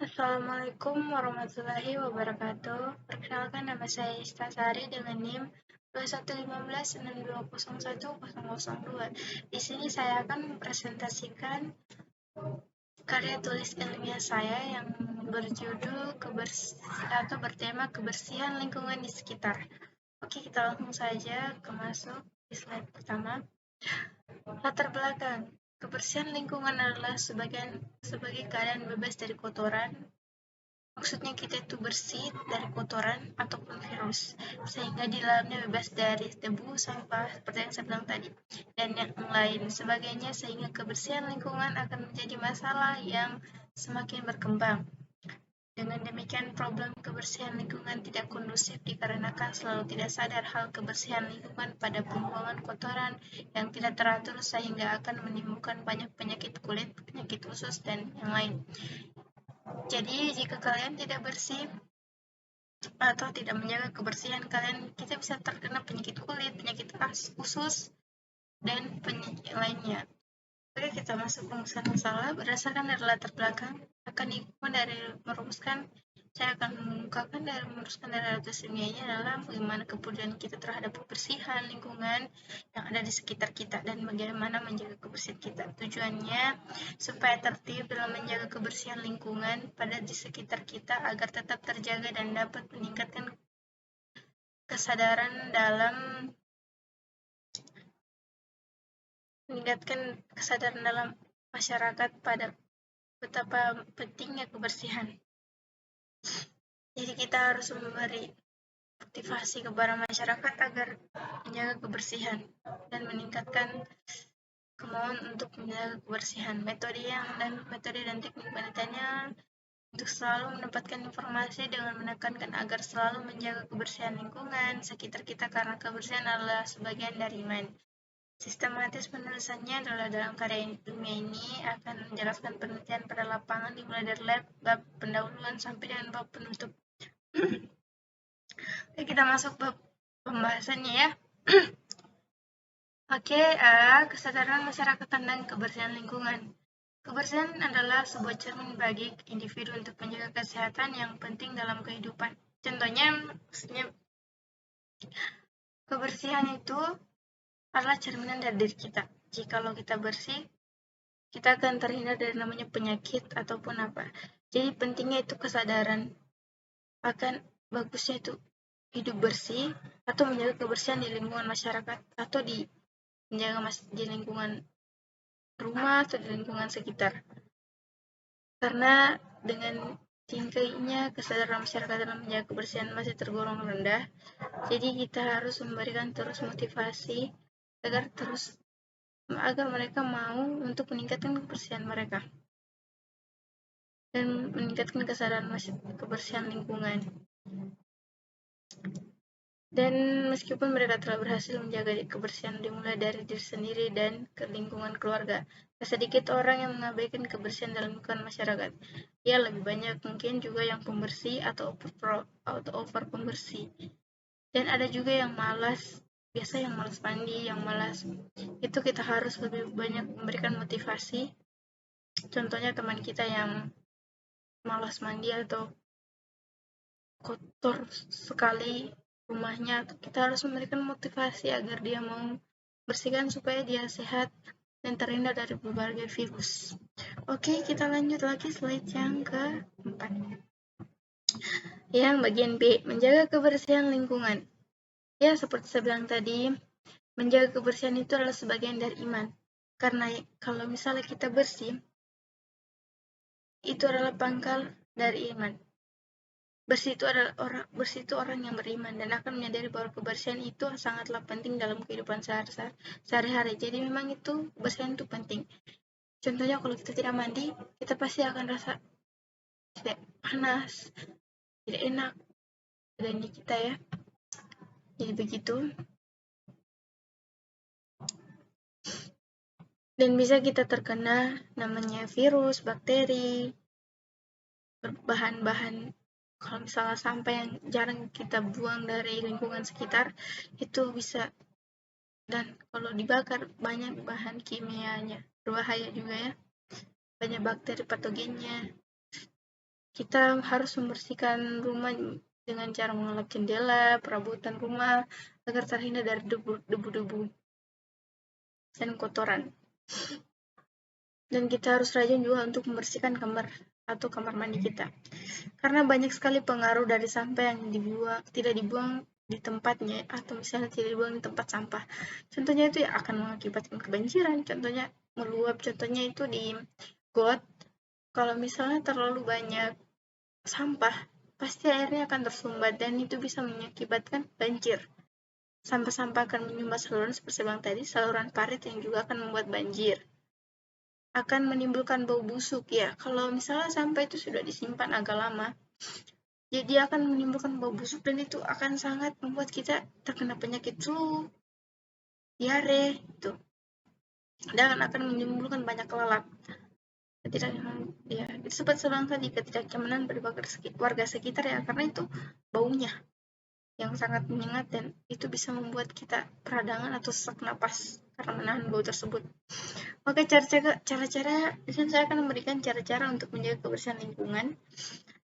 Assalamualaikum warahmatullahi wabarakatuh. Perkenalkan, nama saya Istasari dengan NIM 211562010002. Di sini saya akan mempresentasikan karya tulis ilmiah saya yang berjudul bertema kebersihan lingkungan di sekitar. Oke, kita langsung saja masuk di slide pertama. Latar belakang. Kebersihan lingkungan adalah sebagai keadaan bebas dari kotoran. Maksudnya kita itu bersih dari kotoran ataupun virus, sehingga di dalamnya bebas dari debu, sampah, seperti yang saya bilang tadi, dan yang lain sebagainya, sehingga kebersihan lingkungan akan menjadi masalah yang semakin berkembang. Dengan demikian, problem kebersihan lingkungan tidak kondusif dikarenakan selalu tidak sadar hal kebersihan lingkungan pada pembuangan kotoran yang tidak teratur sehingga akan menimbulkan banyak penyakit kulit, penyakit usus, dan yang lain. Jadi, jika kalian tidak bersih atau tidak menjaga kebersihan kalian, kita bisa terkena penyakit kulit, penyakit usus, dan penyakit lainnya. Oke, kita masuk rumusan masalah. Berdasarkan dari latar belakang, akan merumuskan, saya akan mengungkapkan dari merumuskan dari atas ilmiahnya adalah bagaimana kepedulian kita terhadap kebersihan lingkungan yang ada di sekitar kita dan bagaimana menjaga kebersihan kita. Tujuannya supaya tertib dalam menjaga kebersihan lingkungan pada di sekitar kita agar tetap terjaga dan dapat meningkatkan kesadaran dalam masyarakat pada betapa pentingnya kebersihan. Jadi kita harus memberi motivasi kepada masyarakat agar menjaga kebersihan dan meningkatkan kemauan untuk menjaga kebersihan. Metode dan teknik penelitiannya untuk selalu mendapatkan informasi dengan menekankan agar selalu menjaga kebersihan lingkungan sekitar kita karena kebersihan adalah sebagian dari iman. Sistematis penulisannya adalah dalam karya ilmiah ini akan menjelaskan penelitian pada lapangan dimulai dari bab pendahuluan sampai dengan bab penutup. Oke, kita masuk bab pembahasannya ya. Oke, kesadaran masyarakat tentang kebersihan lingkungan. Kebersihan adalah sebuah cermin bagi individu untuk menjaga kesehatan yang penting dalam kehidupan. Contohnya, maksudnya kebersihan itu adalah cerminan dari diri kita. Jikalau kita bersih, kita akan terhindar dari namanya penyakit ataupun apa. Jadi pentingnya itu kesadaran akan bagusnya itu hidup bersih atau menjaga kebersihan di lingkungan masyarakat atau menjaga di lingkungan rumah atau di lingkungan sekitar. Karena dengan tingginya kesadaran masyarakat dalam menjaga kebersihan masih tergolong rendah, jadi kita harus memberikan terus motivasi agar mereka mau untuk meningkatkan kebersihan mereka dan meningkatkan kesadaran kebersihan lingkungan. Dan meskipun mereka telah berhasil menjaga kebersihan dimulai dari diri sendiri dan ke lingkungan keluarga, sedikit orang yang mengabaikan kebersihan dalam lingkungan masyarakat. Ya, lebih banyak mungkin juga yang pembersih atau over pembersih. Dan ada juga yang malas, biasa yang malas mandi, yang malas. Itu kita harus lebih banyak memberikan motivasi. Contohnya teman kita yang malas mandi atau kotor sekali rumahnya, kita harus memberikan motivasi agar dia mau bersihkan supaya dia sehat dan terhindar dari berbagai virus. Oke, kita lanjut lagi slide yang keempat. Yang bagian B, menjaga kebersihan lingkungan. Ya, seperti saya bilang tadi, menjaga kebersihan itu adalah sebagian dari iman. Karena kalau misalnya kita bersih, itu adalah pangkal dari iman. Bersih itu orang yang beriman dan akan menyadari bahwa kebersihan itu sangatlah penting dalam kehidupan sehari-hari. Jadi memang itu kebersihan itu penting. Contohnya kalau kita tidak mandi, kita pasti akan rasa tidak panas, tidak enak badan kita ya. Jadi begitu. Dan bisa kita terkena namanya virus, bakteri, bahan-bahan. Kalau misalnya sampah yang jarang kita buang dari lingkungan sekitar, itu bisa. Dan kalau dibakar, banyak bahan kimianya. Berbahaya juga ya. Banyak bakteri patogennya. kita harus membersihkan rumah dengan cara mengelap jendela, perabotan rumah, agar terhindar dari debu-debu dan kotoran. Dan kita harus rajin juga untuk membersihkan kamar atau kamar mandi kita. Karena banyak sekali pengaruh dari sampah yang tidak dibuang di tempatnya, atau misalnya tidak dibuang di tempat sampah. Contohnya itu ya akan mengakibatkan kebanjiran, contohnya meluap, contohnya itu di got. Kalau misalnya terlalu banyak sampah, pasti airnya akan tersumbat dan itu bisa mengakibatkan banjir. Sampah-sampah akan menyumbat saluran seperti yang tadi, saluran parit yang juga akan membuat banjir. Akan menimbulkan bau busuk ya. Kalau misalnya sampah itu sudah disimpan agak lama, jadi akan menimbulkan bau busuk dan itu akan sangat membuat kita terkena penyakit flu, diare, itu. Dan akan menimbulkan banyak lalat. Ya, itu sempat selang tadi ketidaknyamanan bagi warga sekitar ya, karena itu baunya yang sangat menyengat dan itu bisa membuat kita peradangan atau sesak napas karena menahan bau tersebut. Oke, cara-cara saya akan memberikan cara-cara untuk menjaga kebersihan lingkungan.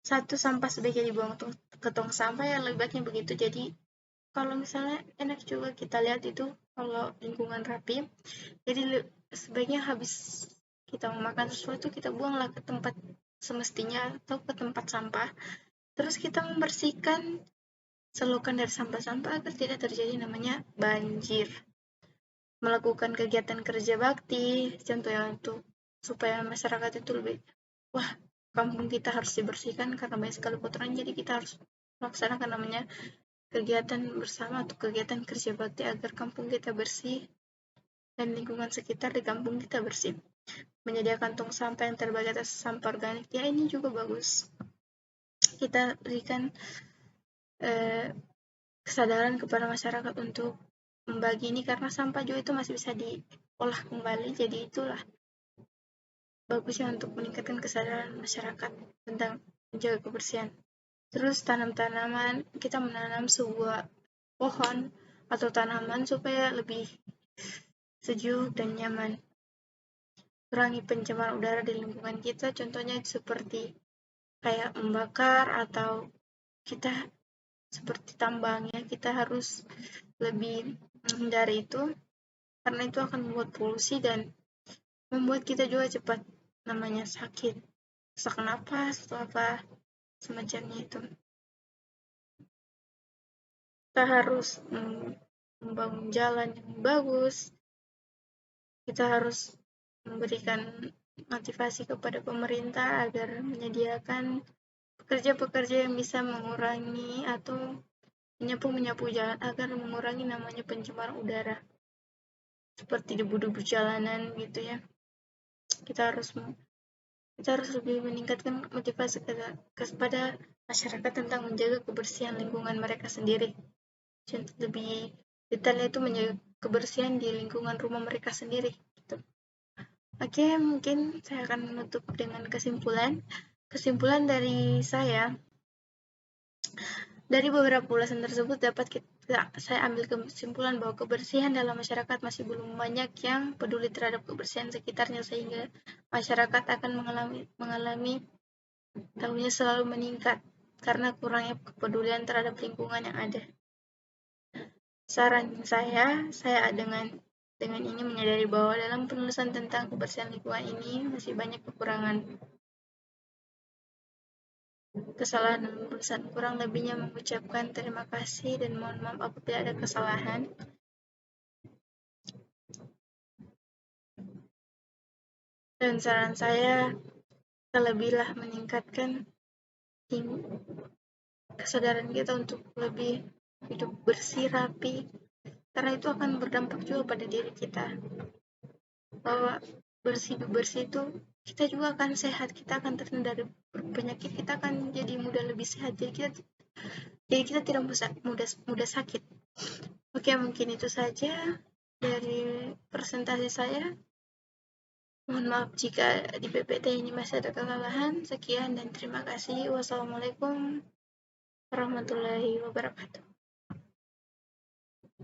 1, sampah sebaiknya dibuang ke tong sampah ya, lebih baiknya begitu. Jadi kalau misalnya enak juga kita lihat itu kalau lingkungan rapi, jadi sebaiknya habis kita memakan sesuatu kita buanglah ke tempat semestinya atau ke tempat sampah. Terus kita membersihkan selokan dari sampah-sampah agar tidak terjadi namanya banjir. Melakukan kegiatan kerja bakti, contohnya untuk supaya masyarakat itu lebih, wah, kampung kita harus dibersihkan karena banyak sekali kotoran, jadi kita harus melaksanakan namanya kegiatan bersama atau kegiatan kerja bakti agar kampung kita bersih dan lingkungan sekitar di kampung kita bersih. Menyediakan tong sampah yang terbagi atas sampah organik, ya ini juga bagus. Kita berikan kesadaran kepada masyarakat untuk membagi ini karena sampah juga itu masih bisa diolah kembali, jadi itulah bagusnya untuk meningkatkan kesadaran masyarakat tentang menjaga kebersihan. Terus tanam tanaman, kita menanam sebuah pohon atau tanaman supaya lebih sejuk dan nyaman. Kurangi pencemaran udara di lingkungan kita, contohnya seperti kayak membakar atau kita seperti tambang ya, kita harus lebih menghindari itu karena itu akan membuat polusi dan membuat kita juga cepat namanya sakit, sesak napas atau apa semacamnya itu. Kita harus membangun jalan yang bagus, kita harus memberikan motivasi kepada pemerintah agar menyediakan pekerja-pekerja yang bisa mengurangi atau menyapu jalan agar mengurangi namanya pencemaran udara seperti debu-debu jalanan gitu ya. Kita harus lebih meningkatkan motivasi kepada masyarakat tentang menjaga kebersihan lingkungan mereka sendiri. Lebih detailnya itu menjaga kebersihan di lingkungan rumah mereka sendiri gitu. Oke, mungkin saya akan menutup dengan kesimpulan. Kesimpulan dari saya, dari beberapa ulasan tersebut dapat saya ambil kesimpulan bahwa kebersihan dalam masyarakat masih belum banyak yang peduli terhadap kebersihan sekitarnya, sehingga masyarakat akan mengalami tahunya selalu meningkat karena kurangnya kepedulian terhadap lingkungan yang ada. Saran saya dengan ini menyadari bahwa dalam penulisan tentang kebersihan lingkungan ini masih banyak kekurangan. Kesalahan dalam penulisan, kurang lebihnya mengucapkan terima kasih dan mohon maaf apabila ada kesalahan. Dan saran saya, terlebihlah meningkatkan kesadaran kita untuk lebih hidup bersih, rapi, karena itu akan berdampak juga pada diri kita. Bahwa bersih itu kita juga akan sehat, kita akan terhindar dari penyakit, kita akan jadi mudah lebih sehat, jadi kita tidak mudah sakit. Oke, mungkin itu saja dari presentasi saya. Mohon maaf jika di PPT ini masih ada kesalahan. Sekian dan terima kasih. Wassalamualaikum warahmatullahi wabarakatuh.